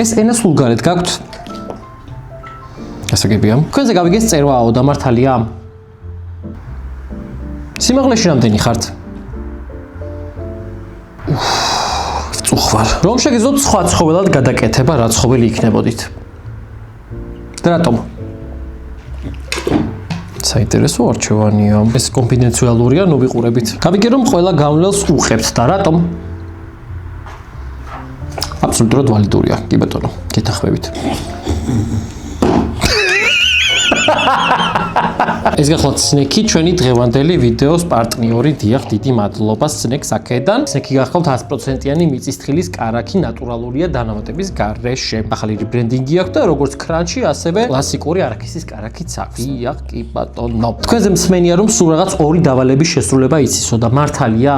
ეს ენა სულ გარეთ გაქვთ? გასაგებია. თქვენზე გავიგეს წერვაო და მართალია? სიმაღლეში რამდენი ხართ? წუხვარ. რომ შეგეძლოთ სხვა ცხოველად გადაკეთება, რა ცხოველი იქნებოდით? და რატომ? საინტერესო არჩევანია. ეს კონფიდენციალურია, ნუ ვიყურებით. გავიგე რომ ყველა გავლენს უხებთ და რატომ? აბსოლუტურად ვალიდურია, კი ბატონო, გეთახმებით. ეს გახლავთ სნეკი, ჩვენი დღევანდელი ვიდეოს პარტნიორი, დიახ, დიდი მადლობა სნეკს აქედან. სნეკი გახლავთ 100%-იანი მიწისთხილის კარაქი, ნატურალურია დანამატების გარეშე. ახალი ბრენდინგი აქვს და როგორც კრანჩი, ასევე კლასიკური არაქისის კარაქიც აქვს. დიახ, კი ბატონო. თქვენზე მსმენია რომ სულ რაღაც ორი დავალების შესრულება იცისო და მართალია?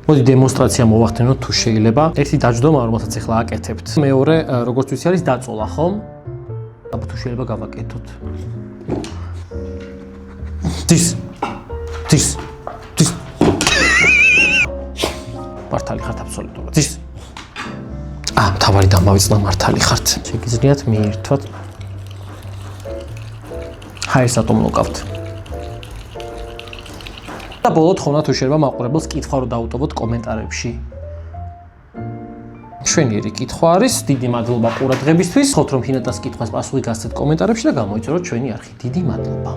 მოდი დემონსტრაცია მოვახდენოთ თუ შეიძლება. ერთი დაждდომა, რომელსაც ახლა აკეთებთ. მეორე, როგორც ვიცი, არის დაწოლა, ხომ? აბა თუ შეიძლება გავაკეთოთ. This. მართალი ხართ აბსოლუტურად. This. თავარი დამავიწყდა მართალი ხართ. შეგიძლიათ მიირთვათ. ჰაერს ატომლოკავთ. და ბოლოდ ხონა თუ შეიძლება მაყურებელს კითხვა რო დაუტოვოთ კომენტარებში. ჩვენიერი კითხვა არის, დიდი მადლობა ყურადღებისთვის. ხოთ რომ ჰინატას კითხვას პასუხი გასცეთ კომენტარებში და გამოიცნოთ ჩვენი არხი. დიდი მადლობა.